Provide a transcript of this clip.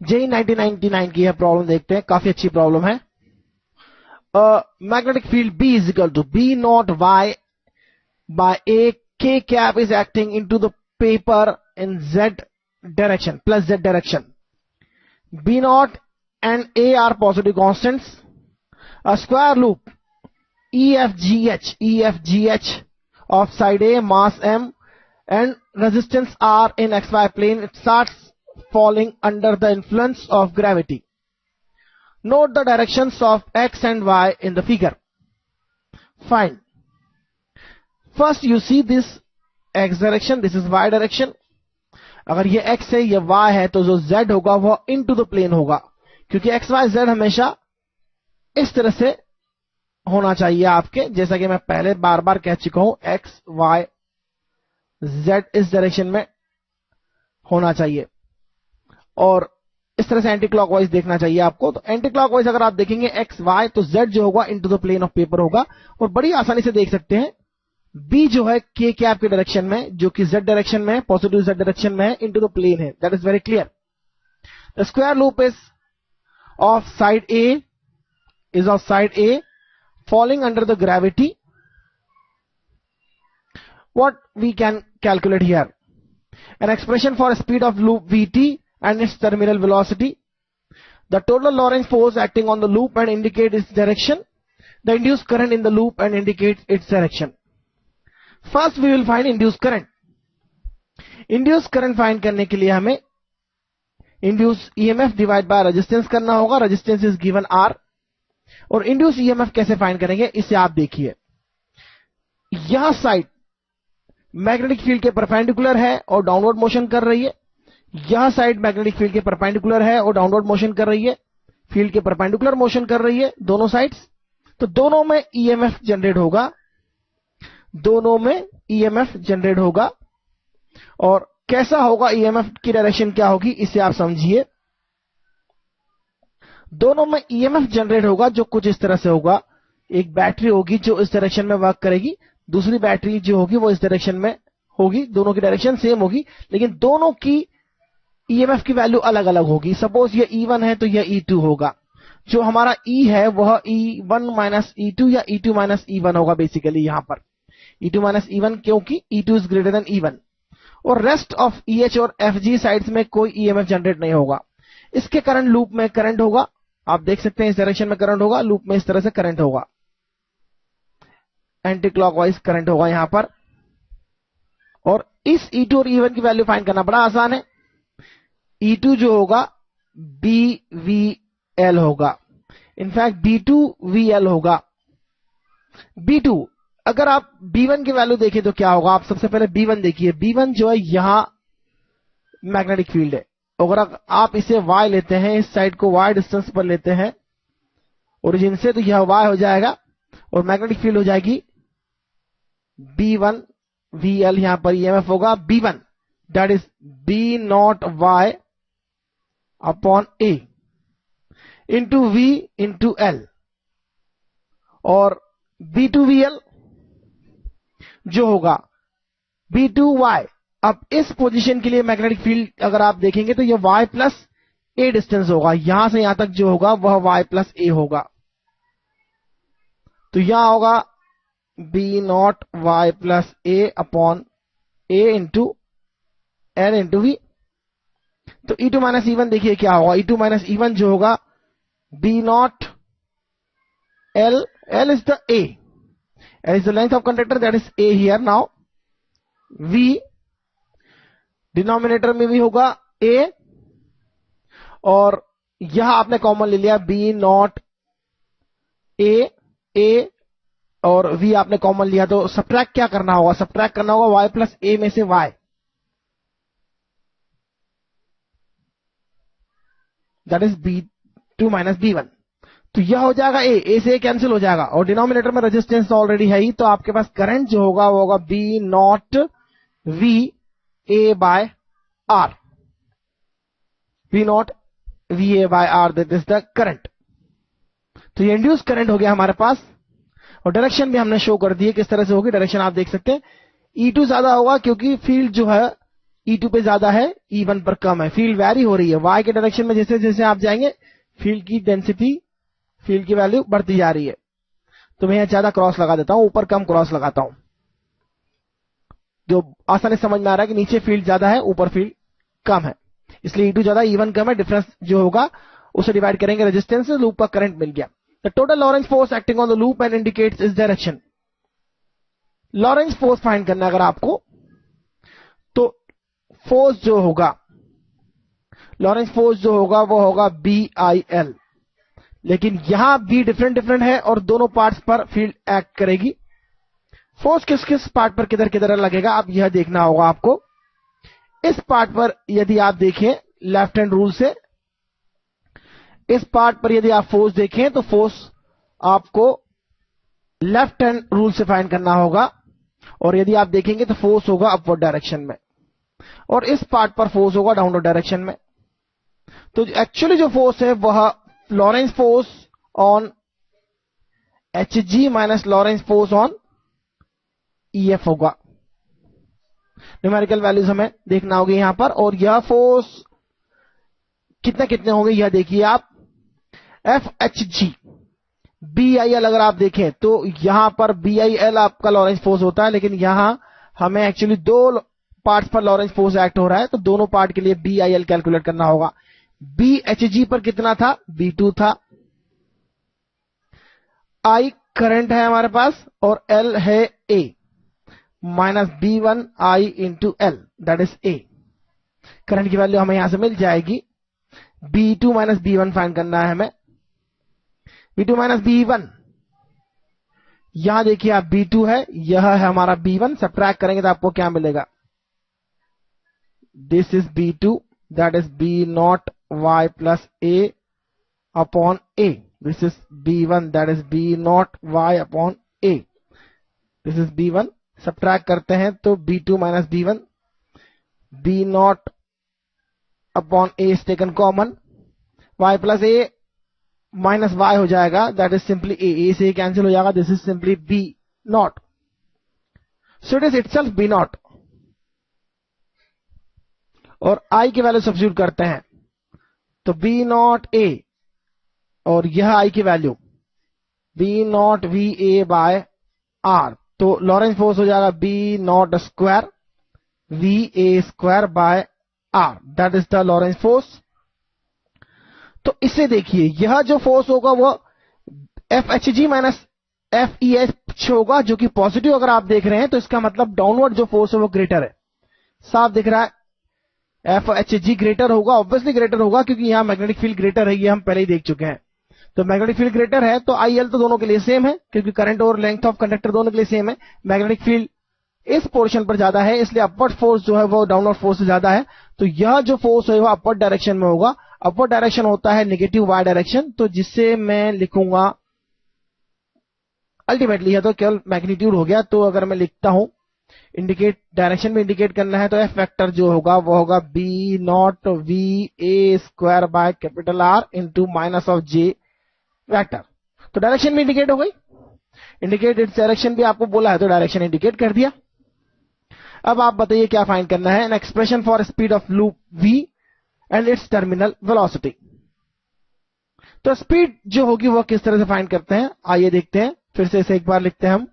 JEE 1999 की है problem, देखते हैं, काफी अच्छी प्रॉब्लम है। Magnetic field B is equal to B not Y by A, K cap is acting into the paper in Z direction plus Z direction. B naught and A are positive constants. A square loop EFGH of side A, mass M and resistance R in XY plane, it starts falling under the influence of gravity. Note the directions of X and Y in the figure. Fine. First you see this X direction, this is Y direction. अगर ये X है, ये Y है, तो जो Z होगा वह into the plane होगा, क्योंकि X, Y, Z हमेशा इस तरह से होना चाहिए आपके, जैसा कि मैं पहले बार बार कह चुका हूं, X, Y, Z इस डायरेक्शन में होना चाहिए और इस तरह से एंटी क्लॉकवाइज देखना चाहिए आपको। तो एंटी क्लॉकवाइज अगर आप देखेंगे X, Y, तो Z जो होगा into the plane of paper होगा और बड़ी आसानी से देख सकते हैं B जो है K कैप के डायरेक्शन में, जो कि Z डायरेक्शन में है, पॉजिटिव Z डायरेक्शन में है, इनटू द प्लेन है। That is very clear. The square loop is of side A falling under the gravity. What we can calculate here? An expression for speed of loop Vt and its terminal velocity. The total Lorentz force acting on the loop and indicate its direction. The induced current in the loop and indicates its direction. First we will find induced current. Induced current find करने के लिए हमें induced EMF divide by resistance करना होगा। Resistance is given R. और induce EMF कैसे find करेंगे, इसे आप देखिए। यह साइड मैग्नेटिक फील्ड के परपेंडिकुलर है और डाउनवर्ड मोशन कर रही है, यह साइड मैग्नेटिक फील्ड के परपेंडिकुलर है और डाउनवर्ड मोशन कर रही है, फील्ड के परपेंडिकुलर मोशन कर रही है दोनों साइड्स। तो दोनों में ईएमएफ जनरेट होगा, दोनों में ईएमएफ जनरेट होगा। और कैसा होगा, ईएमएफ की डायरेक्शन क्या होगी, इसे आप समझिए। दोनों में ईएमएफ जनरेट होगा जो कुछ इस तरह से होगा। एक बैटरी होगी जो इस डायरेक्शन में वर्क करेगी, दूसरी बैटरी जो होगी वो इस डायरेक्शन में होगी। दोनों की डायरेक्शन सेम होगी, लेकिन दोनों की ईएमएफ की वैल्यू अलग अलग होगी। सपोज ये E1 है तो यह E2 होगा। जो हमारा E है वह E1 माइनस E2 या E2 माइनस E1 होगा बेसिकली यहां पर E2 माइनस E1, क्योंकि E2 is greater than E1। और रेस्ट ऑफ EH और FG साइड्स में कोई ईएमएफ जनरेट नहीं होगा। इसके करंट लूप में करंट होगा, आप देख सकते हैं इस डायरेक्शन में करंट होगा, लूप में इस तरह से करंट होगा, एंटी क्लॉकवाइज करंट होगा यहां पर। और इस E2 और E1 की वैल्यू फाइंड करना बड़ा आसान है। E2 जो होगा BVL होगा, इनफैक्ट B2VL होगा। B2 अगर आप B1 की वैल्यू देखें तो क्या होगा, आप सबसे पहले B1 देखिए। B1 जो है यहां मैग्नेटिक फील्ड है, अगर आप इसे Y लेते हैं, इस साइड को Y डिस्टेंस पर लेते हैं ओरिजिन से, तो यह Y हो जाएगा और मैग्नेटिक फील्ड हो जाएगी B1VL। यहां पर ईएमएफ होगा B1, that is B not Y upon A into V into L। और B2VL जो होगा B2Y। अब इस पोजीशन के लिए मैग्नेटिक फील्ड अगर आप देखेंगे तो यह Y प्लस A डिस्टेंस होगा, यहां से यहां तक जो होगा वह Y प्लस A होगा। तो यहां होगा B not Y plus A upon A into L into V। तो E2 माइनस E1 देखिए क्या होगा, E2 माइनस E1 जो होगा B not L, L is the A, L is the length of conductor, that is A here. Now V denominator में भी होगा A, और यह आपने कॉमन ले लिया B नॉट A और V आपने कॉमन लिया, तो सब्ट्रैक्ट क्या करना होगा, सब्ट्रैक्ट करना होगा Y प्लस A में से Y, that is B2 minus B1। तो यह हो जाएगा A से A कैंसिल हो जाएगा और डिनोमिनेटर में रेजिस्टेंस ऑलरेडी है ही, तो आपके पास करंट जो होगा वो होगा B not V A by R, V not VA by R, that is the current. तो ये इंड्यूस करंट हो गया हमारे पास, और डायरेक्शन भी हमने शो कर दी है किस तरह से होगी। डायरेक्शन आप देख सकते हैं E2 ज्यादा होगा क्योंकि फील्ड जो है E2 पे ज्यादा है, E1 पर कम है। फील्ड वैरी हो रही है, y के डायरेक्शन में जैसे जैसे आप जाएंगे फील्ड की डेंसिटी, फील्ड की वैल्यू बढ़ती जा रही है। तो मैं यहां ज्यादा क्रॉस लगा देता हूं, ऊपर कम क्रॉस लगाता हूं, जो आसानी समझ में आ रहा है कि नीचे फील्ड ज्यादा है, ऊपर फील्ड कम है, इसलिए E2 ज्यादा, E1 कम है। डिफरेंस जो होगा उसे डिवाइड करेंगे रेजिस्टेंस से, लूप का करंट मिल गया। The total Lorentz force acting on the loop and indicates its direction. Lorentz force find करना अगर आपको, तो फोर्स जो होगा, लॉरेंज फोर्स जो होगा वो होगा BIL, लेकिन यहां भी डिफरेंट है और दोनों पार्ट्स पर फील्ड एक्ट करेगी। फोर्स किस किस पार्ट पर किधर किधर लगेगा अब यह देखना होगा आपको। इस पार्ट पर यदि आप देखें लेफ्ट हैंड रूल से, इस पार्ट पर यदि आप फोर्स देखें तो फोर्स आपको लेफ्ट हैंड रूल से फाइंड करना होगा, और यदि आप देखेंगे तो फोर्स होगा अपवर्ड डायरेक्शन में, और इस पार्ट पर फोर्स होगा डाउनवर्ड डायरेक्शन में। तो एक्चुअली जो फोर्स है वह Lorentz force on Hg minus Lorentz force on EF होगा। न्यूमेरिकल वैल्यूज हमें देखना होगी यहां पर, और यह फोर्स कितने कितने होंगे यह देखिए आप। FHG BIL अगर आप देखें तो यहां पर BIL आपका लॉरेंज फोर्स होता है, लेकिन यहां हमें एक्चुअली दो पार्ट्स पर लॉरेंज फोर्स एक्ट हो रहा है, तो दोनों पार्ट के लिए BIL कैलकुलेट करना होगा। BHG पर कितना था, B2 था। I करंट है हमारे पास और L है A, minus B1 I into L, that is A। Current की वैल्यू हमें यहां से मिल जाएगी। B2 माइनस B1 फाइंड करना है हमें। B2 माइनस B1, यहां देखिए आप B2 है, यह है हमारा B1, सब्ट्रैक्ट करेंगे तो आपको क्या मिलेगा, this is B2, that is B0 Y plus A upon A। This is B1, that is B0 Y upon A। This is B1, subtract करते हैं तो B2 minus B1, B0 upon A is taken common, Y plus A minus Y हो जाएगा, that is simply A से cancel हो जाएगा, this is simply B0, so it is itself B0। और I की वैल्यू सब्स्टिट्यूट करते हैं तो B0 A, और यह I की value B0 VA by R, तो लॉरेंज फोर्स हो जाएगा B0 square VA square by R, that is the Lorentz force. तो इसे देखिए, यह जो फोर्स होगा वह FHG माइनस FEH होगा, जो कि पॉजिटिव अगर आप देख रहे हैं, तो इसका मतलब डाउनवर्ड जो फोर्स है वो ग्रेटर है, साफ दिख रहा है। FHG ग्रेटर होगा, ऑब्वियसली ग्रेटर होगा, क्योंकि यहां मैग्नेटिक फील्ड ग्रेटर है, ये हम पहले ही देख चुके हैं। तो मैग्नेटिक फील्ड ग्रेटर है तो IL तो दोनों के लिए सेम है, क्योंकि करंट और लेंथ ऑफ कंडक्टर दोनों के लिए सेम है। मैग्नेटिक फील्ड इस पोर्शन पर ज्यादा है, इसलिए अपवर्ड फोर्स जो है वो डाउनवर्ड फोर्स से ज्यादा है। तो यह जो फोर्स है वो अपवर्ड डायरेक्शन में होगा। अपवर्ड डायरेक्शन होता है नेगेटिव y डायरेक्शन, तो जिससे मैं लिखूंगा, अल्टीमेटली यह तो केवल मैग्नीट्यूड हो गया, तो अगर मैं लिखता हूं इंडिकेट डायरेक्शन में इंडिकेट करना है, तो F वेक्टर जो होगा वो होगा B0 VA square by capital R into minus of J vector. तो डायरेक्शन में इंडिकेट हो गई, इंडिकेट इट्स डायरेक्शन भी आपको बोला है तो डायरेक्शन इंडिकेट कर दिया। अब आप बताइए क्या फाइंड करना है, an expression for speed of loop V and it's terminal velocity. तो स्पीड जो होगी वो किस तरह से फाइंड करते हैं, आइए देखते हैं। फिर से इसे एक बार लिखते हैं हम,